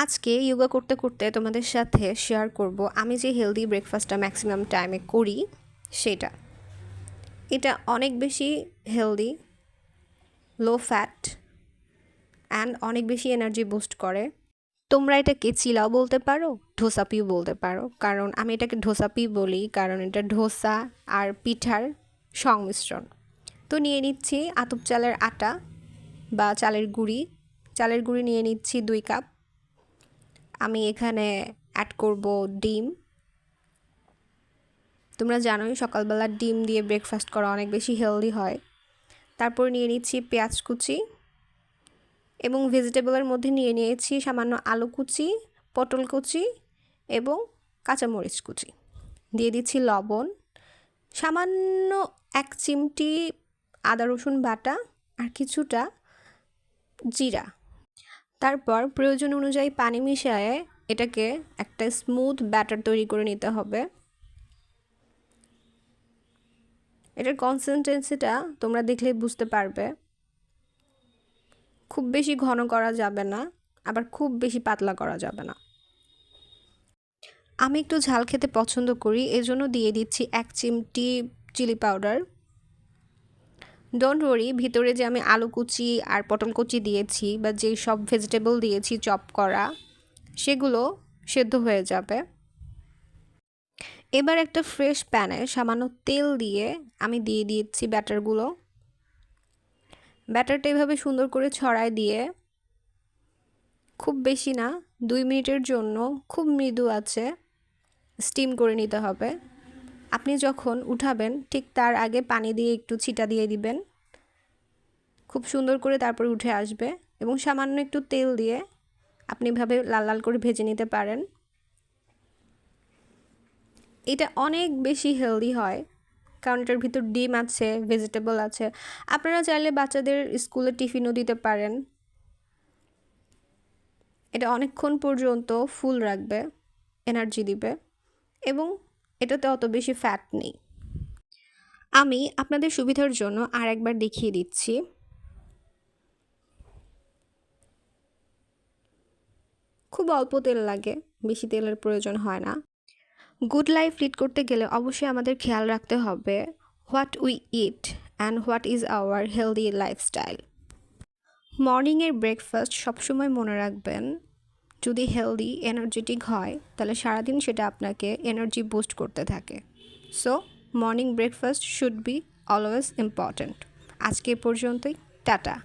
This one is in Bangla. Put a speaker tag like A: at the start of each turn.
A: আজকে যোগা করতে করতে তোমাদের সাথে শেয়ার করব আমি যে হেলদি ব্রেকফাস্টটা ম্যাক্সিমাম টাইমে করি সেটা। এটা অনেক বেশি হেলদি, লো ফ্যাট অ্যান্ড অনেক বেশি এনার্জি বুস্ট করে। তোমরা এটাকে চিলাও বলতে পারো, ধোসাপিও বলতে পারো, কারণ আমি এটাকে ধোসাপি বলি কারণ এটা ধোসা আর পিঠার সংমিশ্রণ। তো নিয়ে নিচ্ছি আতপ চালের আটা বা চালের গুঁড়ি নিয়ে নিচ্ছি 2 কাপ। আমি এখানে অ্যাড করব ডিম। তোমরা জানোই সকালবেলা ডিম দিয়ে ব্রেকফাস্ট করা অনেক বেশি হেলদি হয়। তারপর নিয়ে নিচ্ছি পেঁয়াজ কুচি এবং ভেজিটেবলের মধ্যে নিয়ে নিয়েছি সামান্য আলু কুচি, পটল কুচি এবং কাঁচামরিচ কুচি। দিয়ে দিচ্ছি লবণ, সামান্য 1 চিমটি আদা রসুন বাটা আর কিছুটা জিরা। তারপর প্রয়োজন অনুযায়ী পানি মিশিয়ে এটাকে একটা স্মুথ ব্যাটার তৈরি করে নিতে হবে। এটার কনসিস্টেন্সিটা তোমরা দেখলেই বুঝতে পারবে। খুব বেশি ঘন করা যাবে না, আবার খুব বেশি পাতলা করা যাবে না। আমি একটু ঝাল খেতে পছন্দ করি, এজন্য দিয়ে দিচ্ছি 1 চিমটি চিলি পাউডার। ডোন্ট ওয়ারি, ভিতরে যে আমি আলু কুচি আর পটল কুচি দিয়েছি বা যেই সব ভেজিটেবল দিয়েছি চপ করা, সেগুলো সেদ্ধ হয়ে যাবে। এবার একটা ফ্রেশ প্যানে সামান্য তেল দিয়ে আমি দিয়ে দিচ্ছি ব্যাটারগুলো। ব্যাটারটা এভাবে সুন্দর করে ছড়ায় দিয়ে খুব বেশি না, 2 মিনিটের জন্য খুব মৃদু আছে স্টিম করে নিতে হবে। আপনি যখন উঠাবেন ঠিক তার আগে পানি দিয়ে একটু ছিটা দিয়ে দিবেন, খুব সুন্দর করে তারপর উঠে আসবে। এবং সামান্য একটু তেল দিয়ে আপনি এভাবে লাল লাল করে ভেজে নিতে পারেন। এটা অনেক বেশি হেলদি হয় কারণ এটার ভিতর ডিম আছে, ভেজিটেবল আছে। আপনারা চাইলে বাচ্চাদের স্কুলে টিফিনও দিতে পারেন। এটা অনেকক্ষণ পর্যন্ত ফুল রাখবে, এনার্জি দিবে এবং এটাতে অত বেশি ফ্যাট নেই। আমি আপনাদের সুবিধার জন্য আরেকবার দেখিয়ে দিচ্ছি। খুব অল্প তেল লাগে, বেশি তেলের প্রয়োজন হয় না। গুড লাইফ লিড করতে গেলে অবশ্যই আমাদের খেয়াল রাখতে হবে what we eat and what is our healthy lifestyle. মর্নিংয়ের ব্রেকফাস্ট সবসময় মনে রাখবেন, যদি হেলদি এনার্জেটিক হয় তাহলে সারাদিন সেটা আপনাকে এনার্জি বুস্ট করতে থাকে। So morning breakfast should be always important. আজকে পর্যন্তই, টাটা।